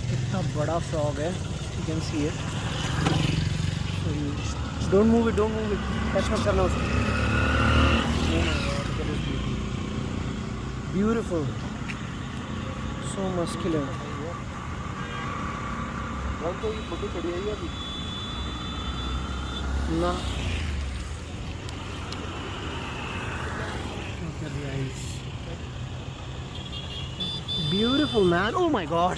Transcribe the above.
कितना बड़ा फ्रॉग है, you can see it. Don't move it, don't move it, touch मत करना उसको। ब्यूटीफुल, सो मस्कुलर। फोटो चढ़ी है अभी ना look at the eyes. Beautiful man, oh my god.